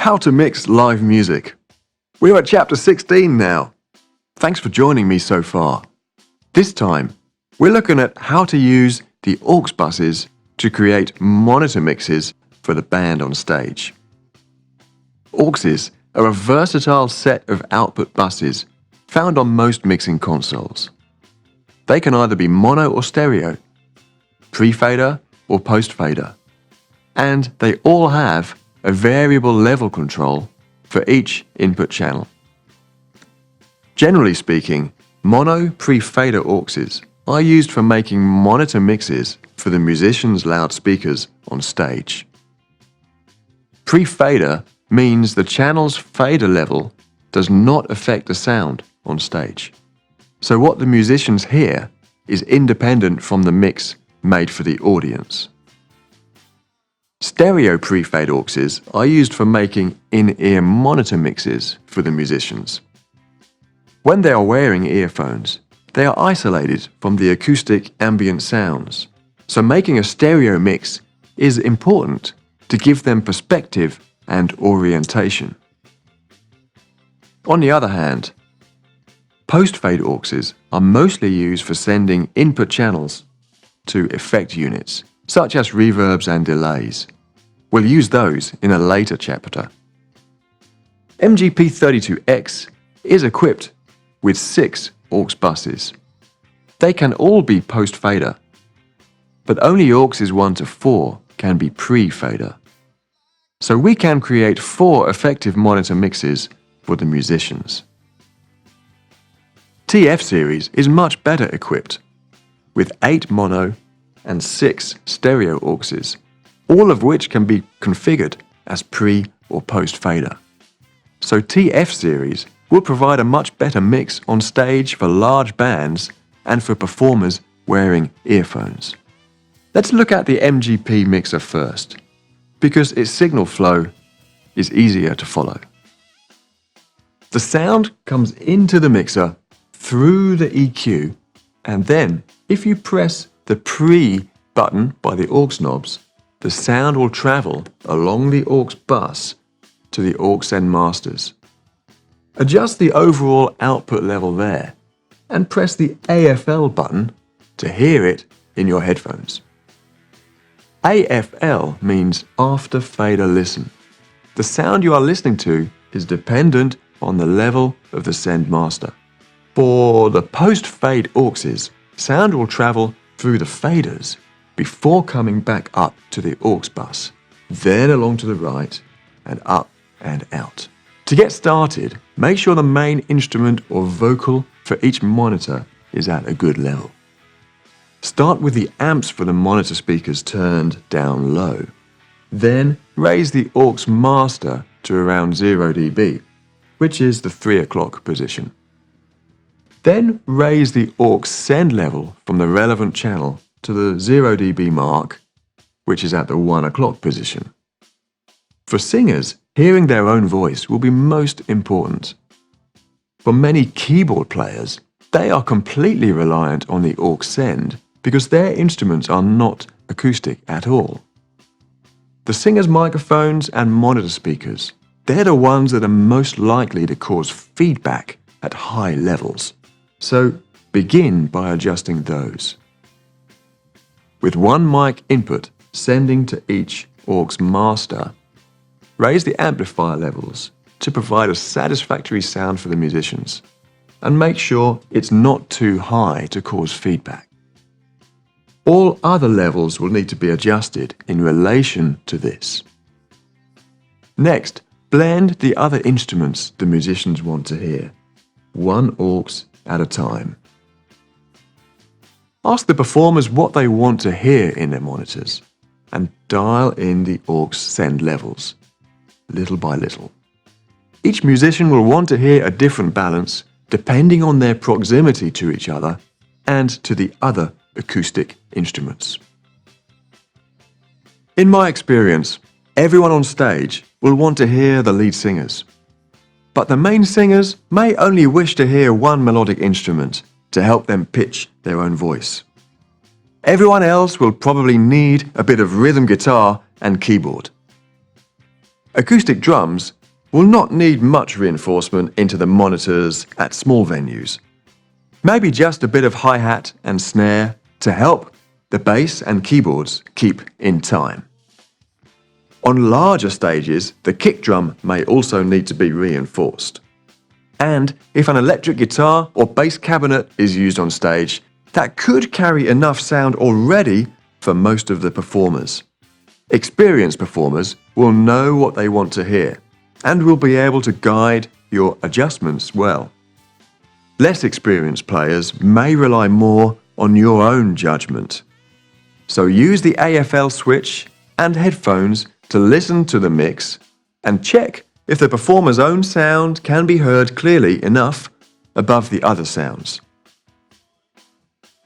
How to mix live music. We're at chapter 16 now. Thanks for joining me so far. This time, we're looking at how to use the aux buses to create monitor mixes for the band on stage. Auxes are a versatile set of output buses found on most mixing consoles. They can either be mono or stereo, pre-fader or post-fader, and they all have a variable level control for each input channel. Generally speaking, mono pre-fader auxes are used for making monitor mixes for the musicians' loudspeakers on stage. Pre-fader means the channel's fader level does not affect the sound on stage. So what the musicians hear is independent from the mix made for the audience. Stereo pre-fade auxes are used for making in-ear monitor mixes for the musicians. When they are wearing earphones, they are isolated from the acoustic ambient sounds, so making a stereo mix is important to give them perspective and orientation. On the other hand, post-fade auxes are mostly used for sending input channels to effect units, such as reverbs and delays. We'll use those in a later chapter. MGP32X is equipped with 6 aux buses. They can all be post-fader, but only auxes 1 to 4 can be pre-fader. So we can create 4 effective monitor mixes for the musicians. TF series is much better equipped, with 8 mono and 6 stereo auxes, all of which can be configured as pre or post fader. So TF series will provide a much better mix on stage for large bands and for performers wearing earphones. Let's look at the MGP mixer first, because its signal flow is easier to follow. The sound comes into the mixer through the EQ, and then if you press the pre button by the aux knobs, the sound will travel along the aux bus to the aux end masters. Adjust the overall output level there and press the AFL button to hear it in your headphones. AFL means after fader listen. The sound you are listening to is dependent on the level of the send master. For the post-fade auxes, sound will travel through the faders before coming back up to the aux bus, then along to the right and up and out. To get started, make sure the main instrument or vocal for each monitor is at a good level. Start with the amps for the monitor speakers turned down low. Then raise the aux master to around 0 dB, which is the 3 o'clock position. Then raise the aux send level from the relevant channel to the 0 dB mark, which is at the 1 o'clock position. For singers, hearing their own voice will be most important. For many keyboard players, they are completely reliant on the aux send because their instruments are not acoustic at all. The singer's microphones and monitor speakers, they're the ones that are most likely to cause feedback at high levels. So begin by adjusting those. With one mic input sending to each aux master, raise the amplifier levels to provide a satisfactory sound for the musicians, and make sure it's not too high to cause feedback. All other levels will need to be adjusted in relation to this. Next, blend the other instruments the musicians want to hear, one aux at a time. Ask the performers what they want to hear in their monitors, and dial in the aux send levels, little by little. Each musician will want to hear a different balance depending on their proximity to each other and to the other acoustic instruments. In my experience, everyone on stage will want to hear the lead singers. But the main singers may only wish to hear one melodic instrument to help them pitch their own voice. Everyone else will probably need a bit of rhythm guitar and keyboard. Acoustic drums will not need much reinforcement into the monitors at small venues. Maybe just a bit of hi-hat and snare to help the bass and keyboards keep in time. On larger stages, the kick drum may also need to be reinforced. And if an electric guitar or bass cabinet is used on stage, that could carry enough sound already for most of the performers. Experienced performers will know what they want to hear and will be able to guide your adjustments well. Less experienced players may rely more on your own judgment. So use the AFL switch and headphones to listen to the mix and check if the performer's own sound can be heard clearly enough above the other sounds.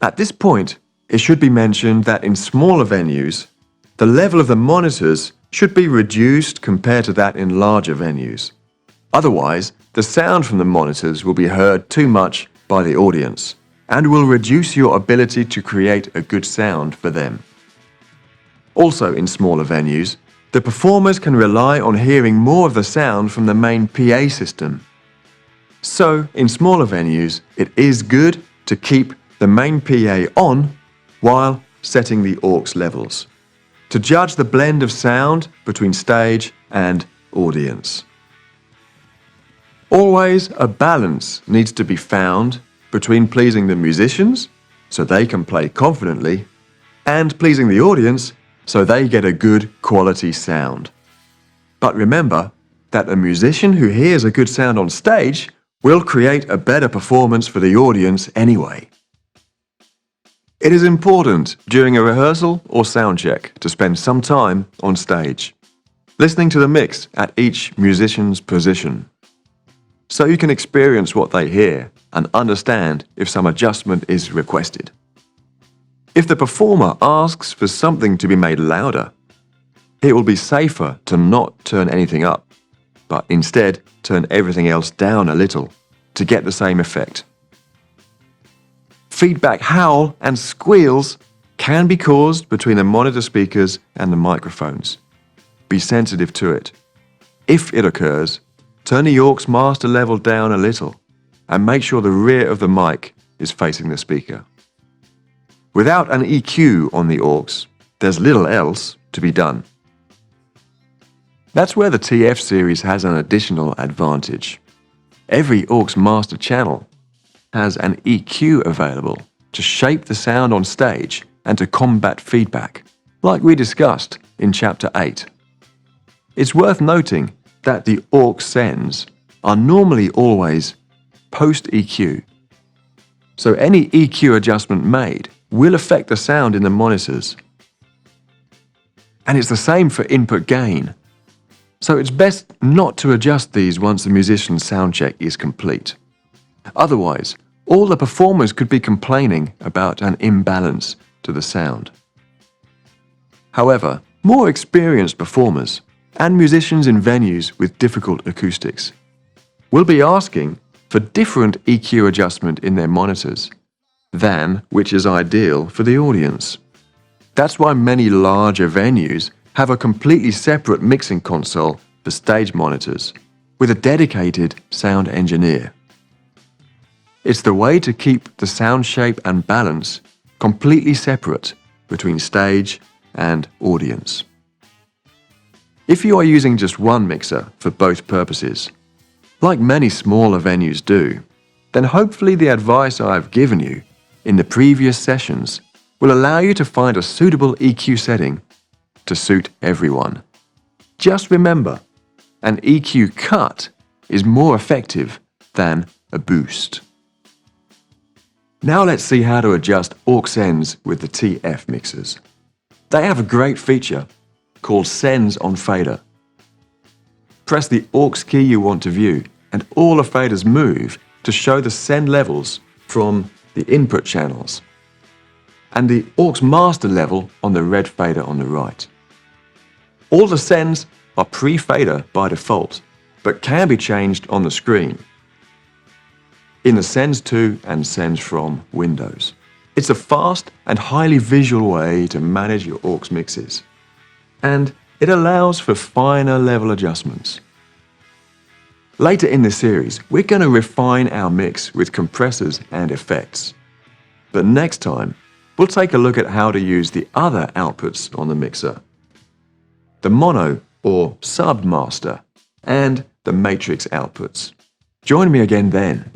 At this point, it should be mentioned that in smaller venues, the level of the monitors should be reduced compared to that in larger venues. Otherwise, the sound from the monitors will be heard too much by the audience and will reduce your ability to create a good sound for them. Also, in smaller venues, the performers can rely on hearing more of the sound from the main PA system. So, in smaller venues, it is good to keep the main PA on while setting the aux levels, to judge the blend of sound between stage and audience. Always a balance needs to be found between pleasing the musicians, so they can play confidently, and pleasing the audience, so they get a good quality sound. But remember that a musician who hears a good sound on stage will create a better performance for the audience anyway. It is important during a rehearsal or sound check to spend some time on stage, listening to the mix at each musician's position, so you can experience what they hear and understand if some adjustment is requested. If the performer asks for something to be made louder, it will be safer to not turn anything up, but instead turn everything else down a little to get the same effect. Feedback howl and squeals can be caused between the monitor speakers and the microphones. Be sensitive to it. If it occurs, turn the aux master level down a little and make sure the rear of the mic is facing the speaker. Without an EQ on the aux, there's little else to be done. That's where the TF series has an additional advantage. Every aux master channel has an EQ available to shape the sound on stage and to combat feedback, like we discussed in Chapter 8. It's worth noting that the aux sends are normally always post-EQ, so any EQ adjustment made will affect the sound in the monitors. And it's the same for input gain, so it's best not to adjust these once the musician's sound check is complete. Otherwise, all the performers could be complaining about an imbalance to the sound. However, more experienced performers and musicians in venues with difficult acoustics will be asking for different EQ adjustment in their monitors than which is ideal for the audience. That's why many larger venues have a completely separate mixing console for stage monitors with a dedicated sound engineer. It's the way to keep the sound shape and balance completely separate between stage and audience. If you are using just one mixer for both purposes, like many smaller venues do, then hopefully the advice I've given you in the previous sessions will allow you to find a suitable EQ setting to suit everyone. Just remember, an EQ cut is more effective than a boost. Now let's see how to adjust aux sends with the TF mixers. They have a great feature called Sends on Fader. Press the aux key you want to view and all the faders move to show the send levels from the input channels and the aux master level on the red fader on the right. All the sends are pre-fader by default, but can be changed on the screen in the Sends To and Sends From windows. It's a fast and highly visual way to manage your aux mixes. And It allows for finer level adjustments. Later in the series, we're going to refine our mix with compressors and effects. But next time, we'll take a look at how to use the other outputs on the mixer: the mono or sub master and the matrix outputs. Join me again then.